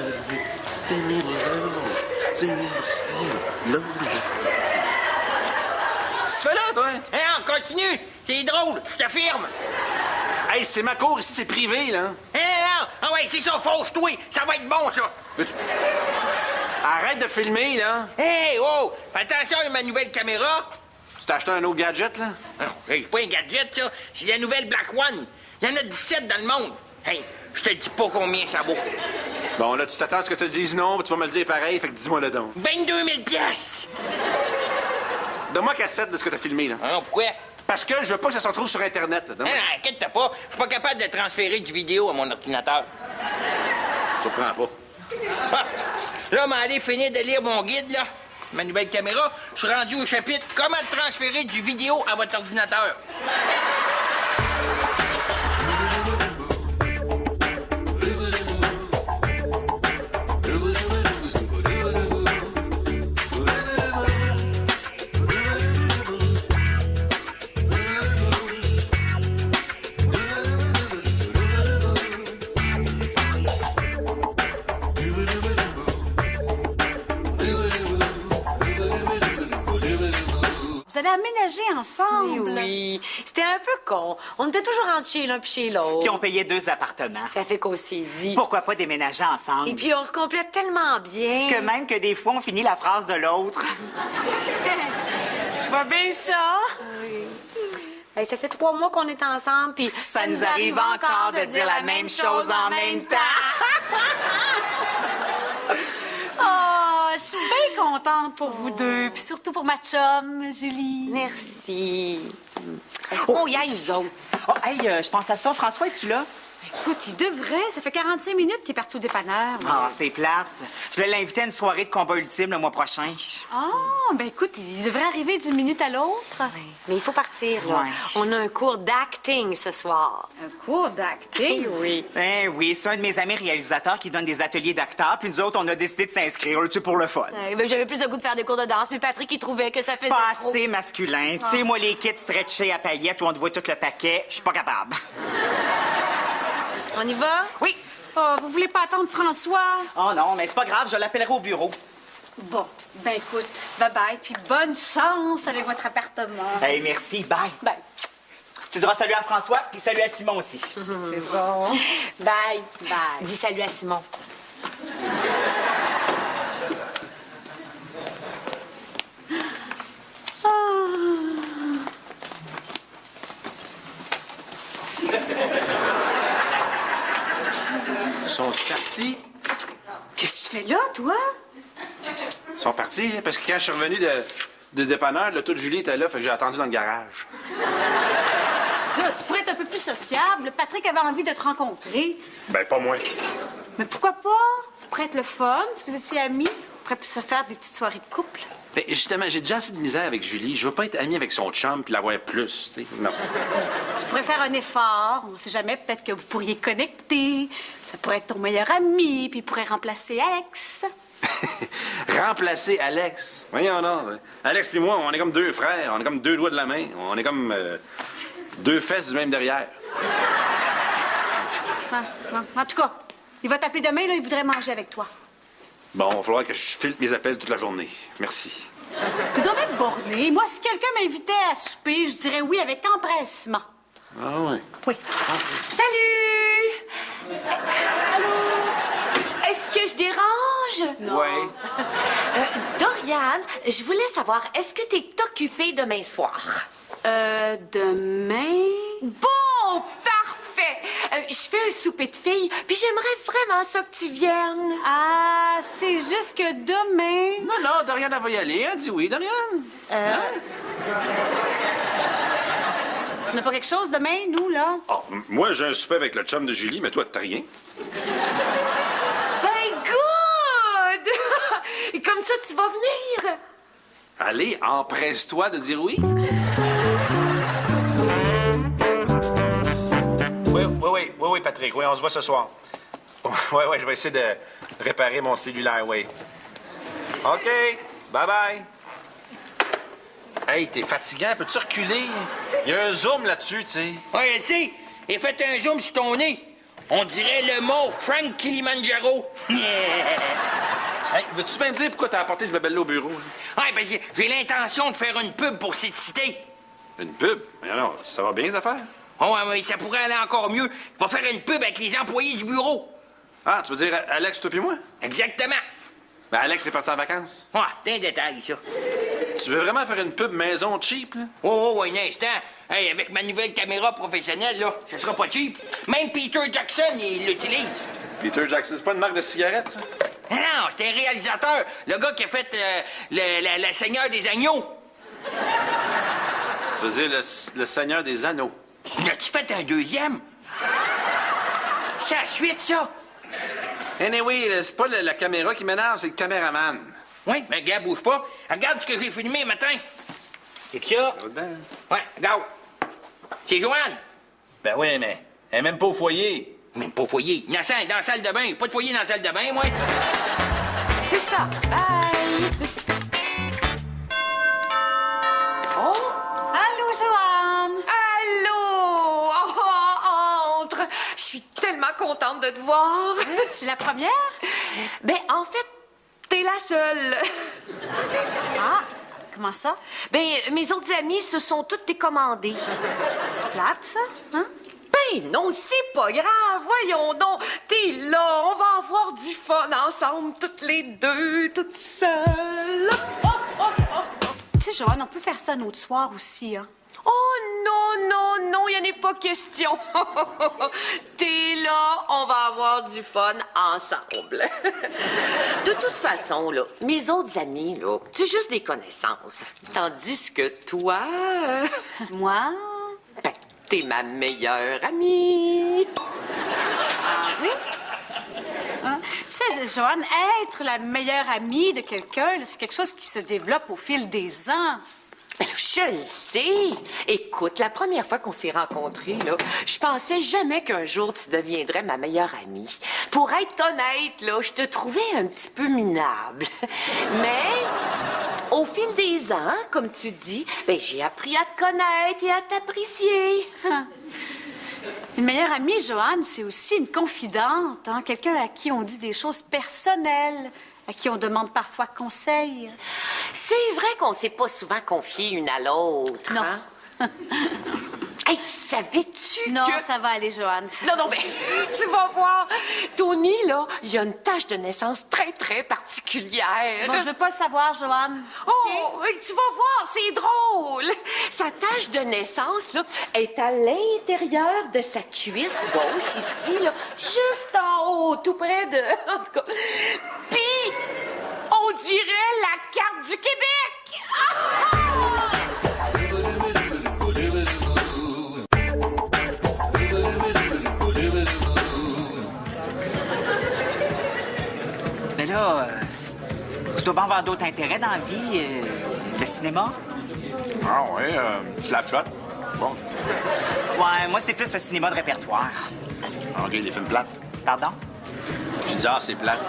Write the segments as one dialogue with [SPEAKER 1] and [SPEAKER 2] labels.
[SPEAKER 1] Tu fais là, toi?
[SPEAKER 2] Hein, on continue. C'est drôle, je t'affirme.
[SPEAKER 1] Hey, c'est ma cour, ici, c'est privé, là.
[SPEAKER 2] Hein, non. Ah ouais, c'est ça, fauche-toi. Ça va être bon, ça.
[SPEAKER 1] Arrête de filmer, là.
[SPEAKER 2] Hey, oh, fais attention à ma nouvelle caméra.
[SPEAKER 1] Tu t'as acheté un autre gadget, là?
[SPEAKER 2] Non, c'est pas un gadget, ça. C'est la nouvelle Black One. Il y en a 17 dans le monde. Hey, je te dis pas combien ça vaut.
[SPEAKER 1] Bon, là, tu t'attends à ce que tu te dises non, mais tu vas me le dire pareil, fait que dis-moi le don.
[SPEAKER 2] 22 000 piastres.
[SPEAKER 1] Donne-moi cassette de ce que t'as filmé, là.
[SPEAKER 2] Ah non, pourquoi?
[SPEAKER 1] Parce que je veux pas que ça se retrouve sur Internet, là.
[SPEAKER 2] Hein, inquiète-toi pas. Je suis pas capable de transférer du vidéo à mon ordinateur.
[SPEAKER 1] Surprends pas.
[SPEAKER 2] Ah, là, m'allez finir de lire mon guide, là. Ma nouvelle caméra. Je suis rendu au chapitre « Comment transférer du vidéo à votre ordinateur ».
[SPEAKER 3] Vous allez aménager ensemble.
[SPEAKER 4] Oui, c'était un peu con. On était toujours rentrés chez l'un puis chez l'autre.
[SPEAKER 5] Puis on payait 2 appartements.
[SPEAKER 4] Ça fait qu'on s'est dit.
[SPEAKER 5] Pourquoi pas déménager ensemble?
[SPEAKER 4] Et puis on se complète tellement bien.
[SPEAKER 5] Que même que des fois, on finit la phrase de l'autre.
[SPEAKER 4] Je vois bien ça. Oui. Hey, ça fait 3 mois qu'on est ensemble, puis
[SPEAKER 5] Ça nous arrive encore de dire la même chose en même temps.
[SPEAKER 3] Oh, je suis bien contente pour vous deux, puis surtout pour ma chum, Julie.
[SPEAKER 4] Merci. Oh, y a ils autres.
[SPEAKER 5] Oh, hey, je pense à ça. François, es-tu là?
[SPEAKER 3] Écoute, il devrait. Ça fait 45 minutes qu'il est parti au dépanneur.
[SPEAKER 5] Ah, c'est plate. Je vais l'inviter à une soirée de combat ultime le mois prochain.
[SPEAKER 3] Ah, ben écoute, il devrait arriver d'une minute à l'autre.
[SPEAKER 4] Mais il faut partir, là.
[SPEAKER 5] Ouais.
[SPEAKER 4] On a un cours d'acting ce soir.
[SPEAKER 3] Un cours d'acting?
[SPEAKER 4] Oui.
[SPEAKER 5] Ben oui, c'est un de mes amis réalisateurs qui donne des ateliers d'acteurs, puis nous autres, on a décidé de s'inscrire, tu sais, pour le fun.
[SPEAKER 4] Ben, j'avais plus de goût de faire des cours de danse, mais Patrick, il trouvait que ça faisait
[SPEAKER 5] Pas
[SPEAKER 4] trop.
[SPEAKER 5] assez masculin. Tu sais, moi, les kits stretchés à paillettes où on te voit tout le paquet, je suis pas capable.
[SPEAKER 4] On y va?
[SPEAKER 5] Oui.
[SPEAKER 3] Oh, vous voulez pas attendre François?
[SPEAKER 5] Oh non, mais c'est pas grave, je l'appellerai au bureau.
[SPEAKER 3] Bon, ben écoute, bye-bye, puis bonne chance avec votre appartement.
[SPEAKER 5] Hey, merci, bye.
[SPEAKER 3] Bye.
[SPEAKER 5] Tu diras salut à François, puis salut à Simon aussi.
[SPEAKER 3] C'est bon.
[SPEAKER 4] Bye.
[SPEAKER 3] Bye.
[SPEAKER 4] Dis salut à Simon.
[SPEAKER 1] Ils sont partis.
[SPEAKER 3] Qu'est-ce que tu fais là, toi?
[SPEAKER 1] Ils sont partis, hein, parce que quand je suis revenu de dépanneur, le taux de Julie était là, fait que j'ai attendu dans le garage.
[SPEAKER 3] Là, tu pourrais être un peu plus sociable. Patrick avait envie de te rencontrer.
[SPEAKER 1] Ben, pas moi.
[SPEAKER 3] Mais pourquoi pas? Ça pourrait être le fun. Si vous étiez amis, on pourrait se faire des petites soirées de couple.
[SPEAKER 1] Ben, justement, j'ai déjà assez de misère avec Julie. Je veux pas être ami avec son chum puis l'avoir plus, tu sais. Non.
[SPEAKER 3] Tu pourrais faire un effort. On sait jamais, peut-être que vous pourriez connecter. Ça pourrait être ton meilleur ami, puis il pourrait remplacer Alex.
[SPEAKER 1] Remplacer Alex. Voyons non. Alex puis moi, on est comme 2 frères. On est comme 2 doigts de la main. On est comme 2 fesses du même derrière.
[SPEAKER 3] En tout cas, il va t'appeler demain, là, il voudrait manger avec toi.
[SPEAKER 1] Bon, il va falloir que je filtre mes appels toute la journée. Merci.
[SPEAKER 3] Tu dois être borné. Moi, si quelqu'un m'invitait à souper, je dirais oui avec empressement.
[SPEAKER 1] Ah ouais.
[SPEAKER 3] Oui.
[SPEAKER 6] Salut! Allô? Est-ce que je dérange?
[SPEAKER 3] Non.
[SPEAKER 1] Ouais.
[SPEAKER 6] Doriane, je voulais savoir, est-ce que t'es occupée demain soir?
[SPEAKER 3] Demain?
[SPEAKER 6] Bon, parfait! Je fais un souper de filles, puis j'aimerais vraiment ça que tu viennes.
[SPEAKER 3] Ah, c'est juste que demain...
[SPEAKER 1] Non, non, Doriane, elle va y aller. Elle dit oui, Doriane.
[SPEAKER 3] On n'a pas quelque chose demain, nous, là?
[SPEAKER 1] Oh, moi, j'ai un souper avec le chum de Julie, mais toi, t'as rien.
[SPEAKER 6] Ben, good! Et comme ça, tu vas venir.
[SPEAKER 1] Allez, empresse-toi de dire oui.
[SPEAKER 7] Oui, Patrick. Oui, on se voit ce soir. Oui, je vais essayer de réparer mon cellulaire, oui. OK. Bye-bye.
[SPEAKER 1] Hey, t'es fatigant. Peux-tu reculer? Il y a un zoom là-dessus, tu sais.
[SPEAKER 2] Ouais, tu sais, et faites un zoom sur ton nez. On dirait le mot Frank Kilimanjaro.
[SPEAKER 1] Hey, veux-tu bien me dire pourquoi t'as apporté ce bébé-là au bureau?
[SPEAKER 2] Ouais, ben j'ai l'intention de faire une pub pour cette cité.
[SPEAKER 1] Une pub? Mais alors, ça va bien, les affaires?
[SPEAKER 2] Oh, ouais, mais ça pourrait aller encore mieux. On va faire une pub avec les employés du bureau.
[SPEAKER 1] Ah, tu veux dire Alex, toi puis moi?
[SPEAKER 2] Exactement.
[SPEAKER 1] Ben, Alex est parti en vacances.
[SPEAKER 2] Ouais, c'est un détail, ça.
[SPEAKER 1] Tu veux vraiment faire une pub maison cheap, là?
[SPEAKER 2] Oh, un instant. Hey, avec ma nouvelle caméra professionnelle, là, ça sera pas cheap. Même Peter Jackson, il l'utilise.
[SPEAKER 1] Peter Jackson, c'est pas une marque de cigarettes, ça?
[SPEAKER 2] Non, non, c'est un réalisateur. Le gars qui a fait le Seigneur des Agneaux.
[SPEAKER 1] Tu veux dire le Seigneur des Anneaux?
[SPEAKER 2] As-tu fait un deuxième? C'est la suite, ça.
[SPEAKER 1] Anyway, c'est pas la caméra qui m'énerve, c'est le caméraman.
[SPEAKER 2] Oui, mais gars, bouge pas. Regarde ce que j'ai filmé matin. C'est ça? Ouais, regarde. C'est Joanne.
[SPEAKER 7] Ben oui, mais elle est même pas au foyer.
[SPEAKER 2] Même pas au foyer. Dans la salle de bain. Pas de foyer dans la salle de bain, moi.
[SPEAKER 6] C'est ça. Bye. Oh!
[SPEAKER 3] Allô, Joanne?
[SPEAKER 6] Allô! Oh, entre! Je suis tellement contente de te voir.
[SPEAKER 3] Je suis la première?
[SPEAKER 6] Ben, en fait, t'es la seule.
[SPEAKER 3] Ah, comment ça?
[SPEAKER 6] Ben, mes autres amis se sont toutes décommandées.
[SPEAKER 3] C'est plate, ça? Hein?
[SPEAKER 6] Ben non, c'est pas grave. Voyons donc. T'es là. On va avoir du fun ensemble, toutes les deux, toutes seules. Oh, oh, oh, oh.
[SPEAKER 3] Tu sais, Joanne, on peut faire ça un autre soir aussi, hein?
[SPEAKER 6] Oh non, non, non, il n'y en a pas question. T'es là, on va avoir du fun ensemble. De toute façon, là, mes autres amis, là, c'est juste des connaissances. Tandis que toi,
[SPEAKER 3] Moi?
[SPEAKER 6] ben, t'es ma meilleure amie.
[SPEAKER 3] Ah oui? Hein? Tu sais, Joanne, être la meilleure amie de quelqu'un, là, c'est quelque chose qui se développe au fil des ans.
[SPEAKER 6] Ben, je le sais. Écoute, la première fois qu'on s'est rencontrés, là, je pensais jamais qu'un jour tu deviendrais ma meilleure amie. Pour être honnête, là, je te trouvais un petit peu minable. Mais au fil des ans, comme tu dis, ben, j'ai appris à te connaître et à t'apprécier.
[SPEAKER 3] Une meilleure amie, Joanne, c'est aussi une confidente, hein? Quelqu'un à qui on dit des choses personnelles, à qui on demande parfois conseil.
[SPEAKER 6] C'est vrai qu'on s'est pas souvent confié une à l'autre.
[SPEAKER 3] Non.
[SPEAKER 6] Hein? Hey, savais-tu
[SPEAKER 3] Non,
[SPEAKER 6] que...
[SPEAKER 3] ça va aller, Joanne.
[SPEAKER 6] Non, ben, tu vas voir. Tony, là, il a une tache de naissance très, très particulière.
[SPEAKER 3] Bon, je veux pas le savoir, Joanne.
[SPEAKER 6] Oh, tu vas voir, c'est drôle. Sa tache de naissance, là, est à l'intérieur de sa cuisse gauche, ici, là, juste en haut, tout près de... En tout cas. Puis, on dirait la carte du Québec.
[SPEAKER 5] Mais là, tu dois pas avoir d'autres intérêts dans la vie. Le cinéma?
[SPEAKER 1] Ah ouais, Slapshot. Bon.
[SPEAKER 5] Ouais, moi, c'est plus le cinéma de répertoire.
[SPEAKER 1] Ah, OK, les films plates.
[SPEAKER 5] Pardon?
[SPEAKER 1] Je dis, ah, c'est plate.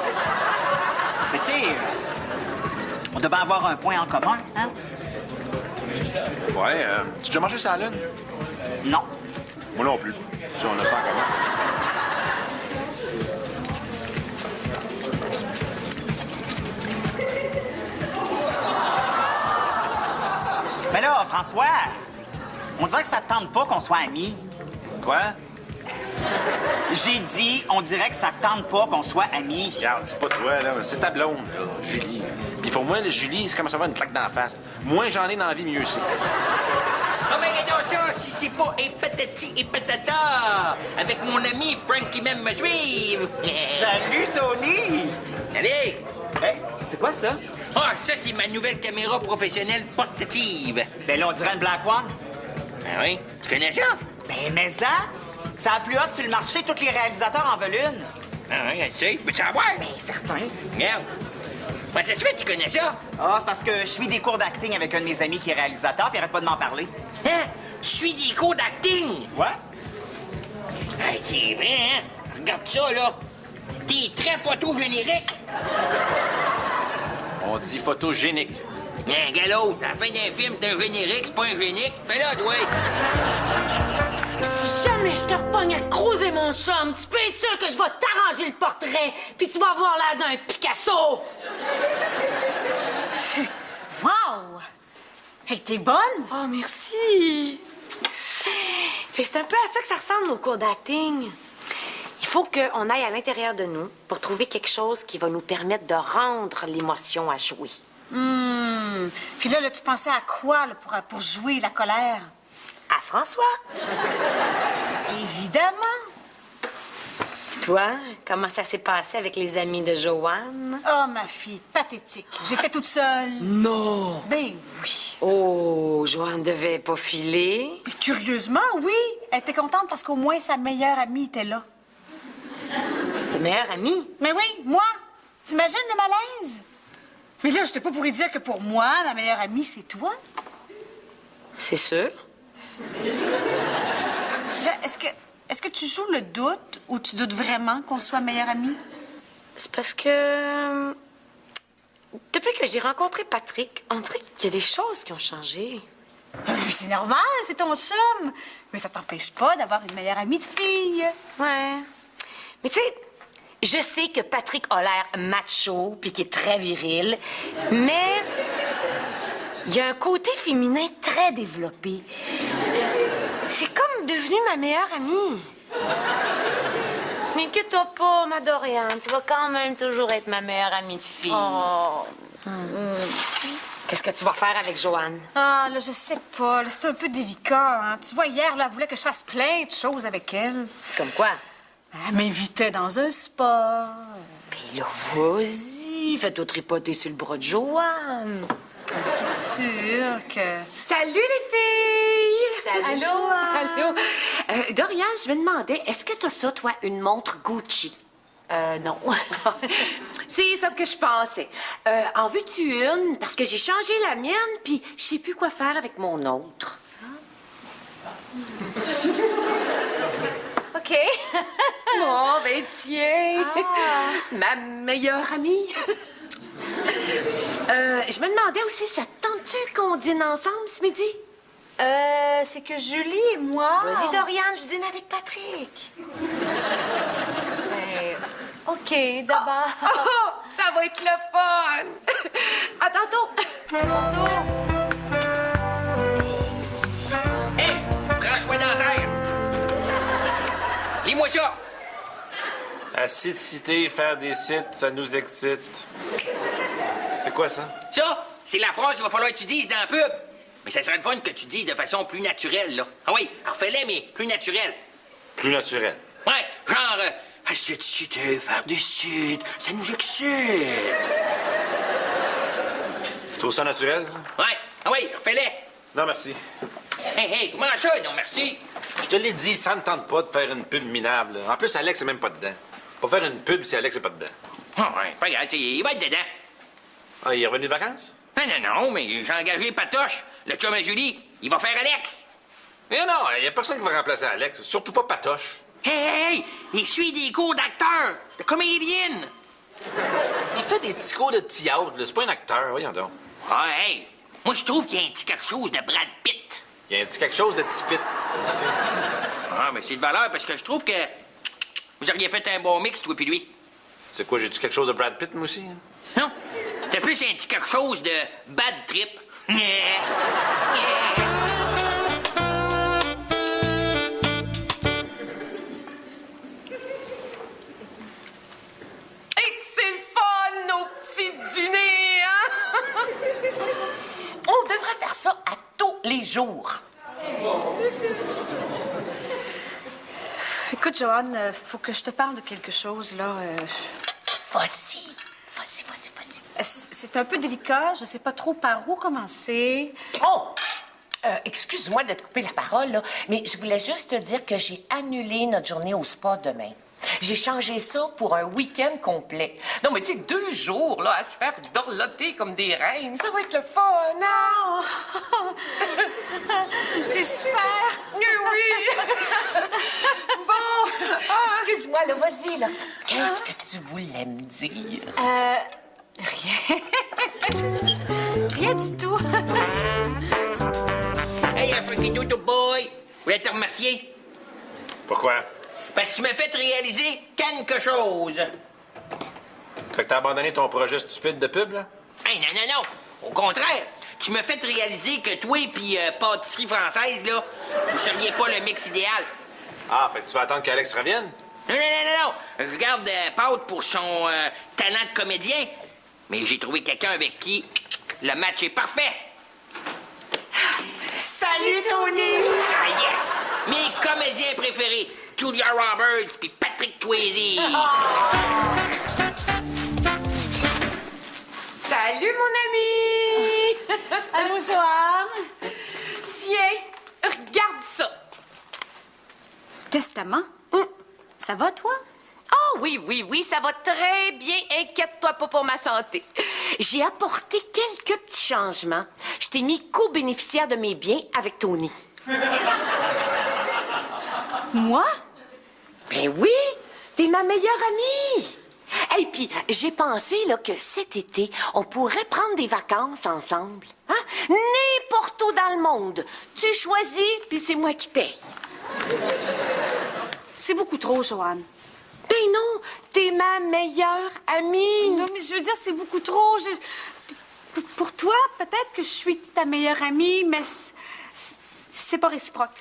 [SPEAKER 5] Mais tu sais, on doit bien avoir un point en commun, hein?
[SPEAKER 1] Ouais, tu as déjà mangé ça à la lune?
[SPEAKER 5] Non.
[SPEAKER 1] Moi non plus. Si on a ça en commun.
[SPEAKER 5] Mais là, François, on dirait que ça te tente pas qu'on soit amis.
[SPEAKER 1] Quoi?
[SPEAKER 5] J'ai dit, on dirait que ça te tente pas qu'on soit amis.
[SPEAKER 1] Regarde, c'est pas toi, là, mais c'est ta blonde, là, Julie. Puis pour moi, là, Julie, c'est comme ça va une claque dans la face. Moins j'en ai dans la vie, mieux c'est.
[SPEAKER 2] Oh, mais regardons ça, si c'est pas et patati et patata, avec mon ami Frank qui m'aime me suivre.
[SPEAKER 5] Salut, Tony!
[SPEAKER 2] Salut!
[SPEAKER 5] Hey, c'est quoi ça?
[SPEAKER 2] Ah, ça, c'est ma nouvelle caméra professionnelle portative.
[SPEAKER 5] Ben là, on dirait une Black One.
[SPEAKER 2] Ah oui? Tu connais ça?
[SPEAKER 5] Ben, mais ça, c'est la plus haute sur le marché, tous les réalisateurs en veulent une.
[SPEAKER 2] Ah oui, je sais. Peux-tu en voir?
[SPEAKER 5] Ben, certain.
[SPEAKER 2] Regarde. Ben, ça se fait, tu connais ça?
[SPEAKER 5] Ah, c'est parce que je suis des cours d'acting avec un de mes amis qui est réalisateur, puis il arrête pas de m'en parler.
[SPEAKER 2] Hein? Tu suis des cours d'acting?
[SPEAKER 5] Ouais?
[SPEAKER 2] Hey, c'est vrai, hein? Regarde ça, là. T'es très photogénérique.
[SPEAKER 1] On dit photogénique.
[SPEAKER 2] Hein, gars, l'autre, à la fin d'un film, t'as un générique, c'est pas un génique. Fais-le, ouais.
[SPEAKER 4] jamais je te repogne à croiser mon chum, tu peux être sûr que je vais t'arranger le portrait, puis tu vas avoir l'air d'un Picasso! Wow! Hey, t'es bonne? Oh, merci! Fait que c'est un peu à ça que ça ressemble, nos cours d'acting. Il faut qu'on aille à l'intérieur de nous pour trouver quelque chose qui va nous permettre de rendre l'émotion à jouer.
[SPEAKER 3] Puis là, tu pensais à quoi là, pour jouer la colère?
[SPEAKER 4] À François?
[SPEAKER 3] Évidemment.
[SPEAKER 4] Toi, comment ça s'est passé avec les amis de Joanne?
[SPEAKER 3] Oh, ma fille, pathétique. J'étais toute seule.
[SPEAKER 4] Non!
[SPEAKER 3] Ben oui.
[SPEAKER 4] Oh, Joanne devait pas filer.
[SPEAKER 3] Puis curieusement, oui. Elle était contente parce qu'au moins sa meilleure amie était là.
[SPEAKER 4] Ta meilleure amie?
[SPEAKER 3] Mais oui, moi. T'imagines le malaise? Mais là, je t'ai pas pour y dire que pour moi, ma meilleure amie, c'est toi.
[SPEAKER 4] C'est sûr?
[SPEAKER 3] Là, est-ce que tu joues le doute ou tu doutes vraiment qu'on soit meilleure amie?
[SPEAKER 4] C'est parce que... Depuis que j'ai rencontré Patrick, on dirait qu'il y a des choses qui ont changé.
[SPEAKER 3] Oui, c'est normal, c'est ton chum. Mais ça t'empêche pas d'avoir une meilleure amie de fille.
[SPEAKER 4] Ouais. Mais tu sais, je sais que Patrick a l'air macho puis qu'il est très viril, mais il y a un côté féminin très développé. C'est comme devenu ma meilleure amie. Mais inquiète-toi pas, ma Doriane, tu vas quand même toujours être ma meilleure amie de fille.
[SPEAKER 3] Oh.
[SPEAKER 4] Qu'est-ce que tu vas faire avec Joanne?
[SPEAKER 3] Ah, là, je sais pas. Là, c'est un peu délicat, hein. Tu vois, hier, là, elle voulait que je fasse plein de choses avec elle.
[SPEAKER 4] Comme quoi?
[SPEAKER 3] Elle m'invitait dans un spa.
[SPEAKER 4] Mais là, vas-y, fais-toi tripoter sur le bras de Joanne.
[SPEAKER 3] C'est sûr que...
[SPEAKER 6] Salut les filles!
[SPEAKER 4] Salut,
[SPEAKER 6] Allô?
[SPEAKER 4] Joanne.
[SPEAKER 6] Allô? Dorian, je me demandais, est-ce que t'as ça, toi, une montre Gucci?
[SPEAKER 4] Non.
[SPEAKER 6] C'est ça que je pensais. En veux-tu une? Parce que j'ai changé la mienne, puis je sais plus quoi faire avec mon autre.
[SPEAKER 4] OK.
[SPEAKER 6] Bon, ben tiens, ma meilleure amie. Je me demandais aussi, ça te tente-tu qu'on dîne ensemble ce midi?
[SPEAKER 3] C'est que Julie et moi...
[SPEAKER 6] Vas-y, Doriane, je dîne avec Patrick.
[SPEAKER 3] OK, d'abord.
[SPEAKER 6] Oh, ça va être le fun! À tantôt!
[SPEAKER 2] Hey, prends-toi dans la terre. Lis-moi ça.
[SPEAKER 7] Acidité, faire des sites, ça nous excite. C'est quoi ça?
[SPEAKER 2] Ça, c'est la phrase qu'il va falloir que tu dises dans la pub. Mais ça serait le fun que tu dises de façon plus naturelle, là. Ah oui, refais-les, mais plus naturelle.
[SPEAKER 7] Plus naturel.
[SPEAKER 2] Ouais, genre, acidité, faire des sites, ça nous excite.
[SPEAKER 7] Tu trouves ça naturel, ça?
[SPEAKER 2] Ouais, ah oui, refais-les.
[SPEAKER 7] Non, merci.
[SPEAKER 2] Hey, comment ça, non merci?
[SPEAKER 7] Je te l'ai dit, ça ne tente pas de faire une pub minable. En plus, Alex est même pas dedans. Pas faire une pub si Alex est pas dedans.
[SPEAKER 2] Ah ouais, pas grave, il va être dedans.
[SPEAKER 7] Ah, il est revenu de vacances?
[SPEAKER 2] Non, mais j'ai engagé Patoche, le chum à Julie. Il va faire Alex.
[SPEAKER 7] Mais non, il y a personne qui va remplacer Alex. Surtout pas Patoche.
[SPEAKER 2] Hey, il suit des cours d'acteur, de comédienne.
[SPEAKER 7] Il fait des petits cours de théâtre, là. C'est pas un acteur, voyons donc.
[SPEAKER 2] Ah, hey, moi, je trouve qu'il y a un petit quelque chose de Brad Pitt.
[SPEAKER 7] Il y a un petit quelque chose de typite.
[SPEAKER 2] Ah, mais c'est de valeur parce que je trouve que vous auriez fait un bon mix, toi puis lui.
[SPEAKER 7] C'est quoi, j'ai-tu quelque chose de Brad Pitt, moi aussi? Hein?
[SPEAKER 2] Non? T'as plus un petit quelque chose de bad trip.
[SPEAKER 6] Hey, c'est le fun, nos petits dîners, hein? On devrait faire ça à tous les jours.
[SPEAKER 3] Écoute, Joanne, faut que je te parle de quelque chose, là.
[SPEAKER 6] Vas-y.
[SPEAKER 3] C'est un peu délicat, je sais pas trop par où commencer.
[SPEAKER 6] Oh! Excuse-moi de te couper la parole, là, mais je voulais juste te dire que j'ai annulé notre journée au spa demain. J'ai changé ça pour un week-end complet. Non, mais tu sais, 2 jours, là, à se faire dorloter comme des reines, ça va être le fun, hein?
[SPEAKER 3] C'est super!
[SPEAKER 6] Oui! Bon! Excuse-moi, là, vas-y, là. Qu'est-ce que tu voulais me dire?
[SPEAKER 3] Rien du tout.
[SPEAKER 2] Hey, un petit dodo boy! Vous voulez te remercier?
[SPEAKER 7] Pourquoi?
[SPEAKER 2] Parce que tu m'as fait réaliser quelque chose.
[SPEAKER 7] Fait que t'as abandonné ton projet stupide de pub, là?
[SPEAKER 2] Hey, non, non, non. Au contraire, tu m'as fait réaliser que toi puis pâtisserie française, là, vous seriez pas le mix idéal.
[SPEAKER 7] Ah, fait que tu vas attendre qu'Alex revienne?
[SPEAKER 2] Non, non, non, non, non. Je regarde Pat pour son talent de comédien, mais j'ai trouvé quelqu'un avec qui le match est parfait.
[SPEAKER 4] Salut, Tony!
[SPEAKER 2] Ah, yes! Mes comédiens préférés, Julia Roberts puis Patrick Swayze.
[SPEAKER 6] Salut, mon ami!
[SPEAKER 3] Allô, Joanne?
[SPEAKER 6] Tiens, regarde ça.
[SPEAKER 3] Testament? Ça va, toi?
[SPEAKER 6] Oh oui, ça va très bien. Inquiète-toi pas pour ma santé. J'ai apporté quelques petits changements. Je t'ai mis co-bénéficiaire de mes biens avec Tony.
[SPEAKER 3] Moi?
[SPEAKER 6] Ben oui, t'es ma meilleure amie. Et puis, j'ai pensé là, que cet été, on pourrait prendre des vacances ensemble. Hein? N'importe où dans le monde. Tu choisis, puis c'est moi qui paye.
[SPEAKER 3] C'est beaucoup trop, Joanne.
[SPEAKER 6] Ben non, t'es ma meilleure amie.
[SPEAKER 3] Non, mais je veux dire, c'est beaucoup trop. Pour toi, peut-être que je suis ta meilleure amie, mais c'est pas réciproque.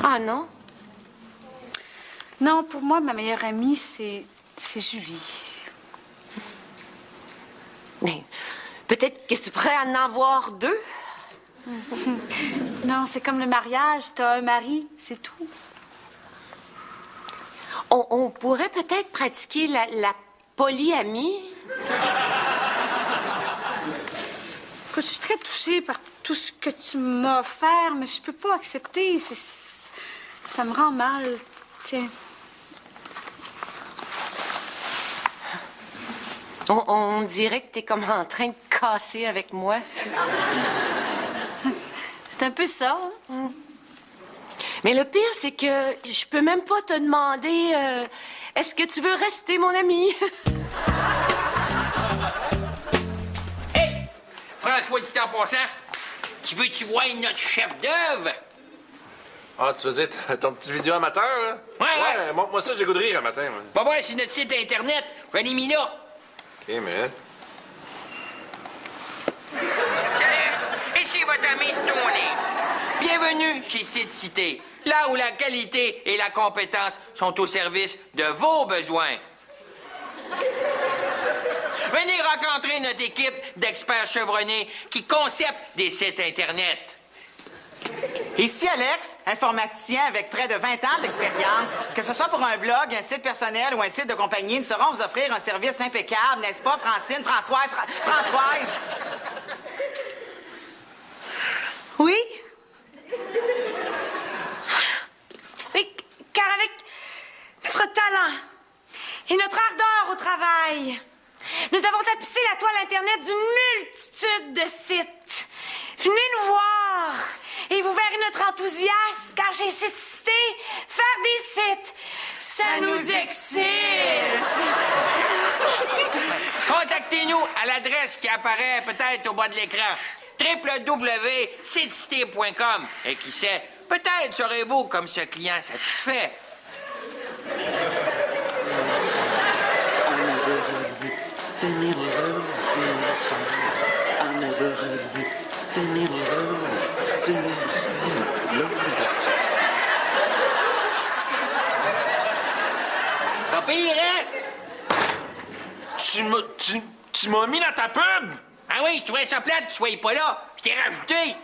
[SPEAKER 6] Ah non?
[SPEAKER 3] Non, pour moi, ma meilleure amie, c'est Julie.
[SPEAKER 6] Mais peut-être que tu pourrais en avoir deux.
[SPEAKER 3] Non, c'est comme le mariage. T'as un mari, c'est tout.
[SPEAKER 6] On pourrait peut-être pratiquer la polyamie.
[SPEAKER 3] Écoute, je suis très touchée par tout ce que tu m'as offert, mais je peux pas accepter. Ça me rend mal. Tiens.
[SPEAKER 6] On dirait que t'es comme en train de casser avec moi.
[SPEAKER 3] C'est un peu ça. Hein?
[SPEAKER 6] Mais le pire, c'est que je peux même pas te demander est-ce que tu veux rester mon ami?
[SPEAKER 2] Hey! François, dit en passant, tu veux-tu voir notre chef d'œuvre?
[SPEAKER 7] Ah, tu veux dire ton petit vidéo amateur, là?
[SPEAKER 2] Ouais.
[SPEAKER 7] Montre-moi ça, j'ai goût de rire un matin, moi.
[SPEAKER 2] Va voir sur notre site Internet. J'en ai mis là.
[SPEAKER 7] OK, mais...
[SPEAKER 2] Salut! Ici votre ami Tony. Bienvenue chez Site Cité, là où la qualité et la compétence sont au service de vos besoins. Venez rencontrer notre équipe d'experts chevronnés qui conceptent des sites Internet.
[SPEAKER 5] Ici Alex, informaticien avec près de 20 ans d'expérience. Que ce soit pour un blog, un site personnel ou un site de compagnie, nous saurons vous offrir un service impeccable, n'est-ce pas, Francine, Françoise?
[SPEAKER 4] Oui? Oui, car avec notre talent et notre ardeur au travail, nous avons tapissé la toile Internet d'une multitude de sites. Venez nous voir et vous verrez notre enthousiasme car j'ai cité faire des sites. Ça nous excite!
[SPEAKER 2] Contactez-nous à l'adresse qui apparaît peut-être au bas de l'écran. www.sitecité.com. Et qui sait, peut-être serez-vous comme ce client satisfait. Pas pire, hein?
[SPEAKER 7] Tu m'as mis dans ta pub?
[SPEAKER 2] Ah oui, je trouvais ça plate que tu sois pas là. Je t'ai rajouté.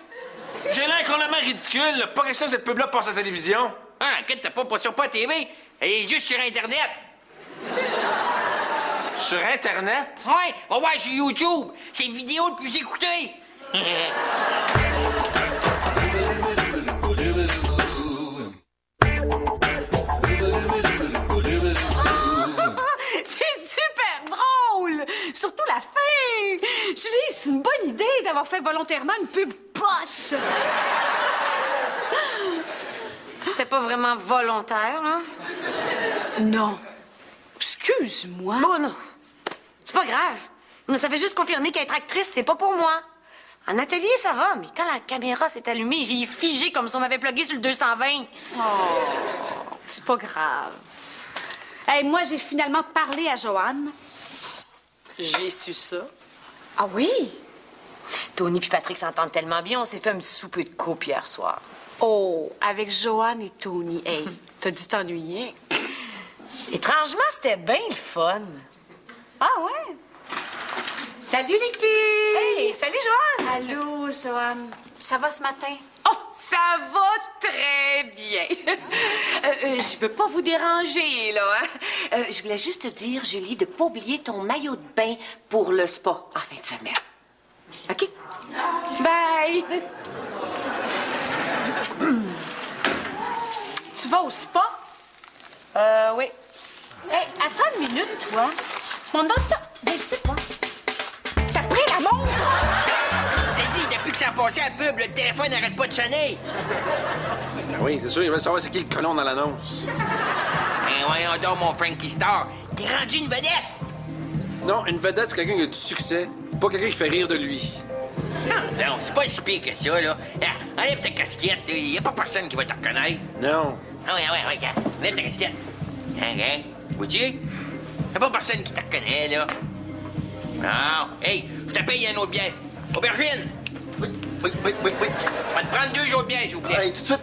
[SPEAKER 7] J'ai l'air complètement ridicule. Là. Pas question que cette pub-là passe à la télévision.
[SPEAKER 2] Ah, inquiète, t'as pas sur pas TV. Elle est juste sur Internet.
[SPEAKER 7] Sur Internet?
[SPEAKER 2] Ouais, va voir sur YouTube. C'est une vidéo le plus écoutée.
[SPEAKER 3] C'est super drôle! Surtout la fin! Julie, c'est une bonne idée d'avoir fait volontairement une pub poche!
[SPEAKER 4] C'était pas vraiment volontaire, là?
[SPEAKER 3] Non. Excuse-moi.
[SPEAKER 4] Bon, non. C'est pas grave. Ça fait juste confirmer qu'être actrice, c'est pas pour moi. En atelier, ça va, mais quand la caméra s'est allumée, j'ai figé comme si on m'avait plugué sur le 220.
[SPEAKER 3] Oh, c'est pas grave. Hey, moi, j'ai finalement parlé à Joanne.
[SPEAKER 4] J'ai su ça. Ah oui? Tony puis Patrick s'entendent tellement bien, on s'est fait un petit souper de couple hier soir.
[SPEAKER 3] Oh, avec Joanne et Tony. Hey, t'as dû t'ennuyer.
[SPEAKER 4] Étrangement, c'était bien le fun.
[SPEAKER 3] Ah ouais?
[SPEAKER 6] Salut les filles!
[SPEAKER 4] Hey, salut Joanne!
[SPEAKER 3] Allô, Joanne. Ça va ce matin?
[SPEAKER 6] Oh, ça va très bien. Je veux pas vous déranger, là. Hein? Je voulais juste te dire, Julie, de pas oublier ton maillot de bain pour le spa en fin de semaine. OK? Bye!
[SPEAKER 3] Tu vas au spa?
[SPEAKER 4] Oui.
[SPEAKER 3] Hey, attends une minute, toi. Montre donc ça. Ben, c'est quoi? T'as pris la montre?
[SPEAKER 2] T'as dit, depuis que ça a passé à la pub, le téléphone n'arrête pas de sonner.
[SPEAKER 1] Ben oui, c'est sûr, ils veulent savoir c'est qui le colon dans l'annonce.
[SPEAKER 2] Ben voyons donc, mon Frankie Star. T'es rendu une vedette.
[SPEAKER 1] Non, une vedette, c'est quelqu'un qui a du succès, pas quelqu'un qui fait rire de lui.
[SPEAKER 2] Non, c'est pas si pire que ça, là. Ah, enlève ta casquette, il y a pas personne qui va te reconnaître.
[SPEAKER 1] Non.
[SPEAKER 2] Ah ouais, regarde. Enlève ta casquette. Hein? Vois-tu? Y a pas personne qui te reconnaît, là. Non. Hey, je te paye un autre bière. Aubergine!
[SPEAKER 8] Oui.
[SPEAKER 2] Va te prendre 2 autres bières, s'il vous plaît.
[SPEAKER 8] Hey, tout de suite.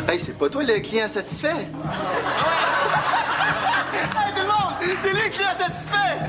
[SPEAKER 8] Hey, c'est pas toi le client satisfait? Hey, tout le monde! C'est lui le client satisfait!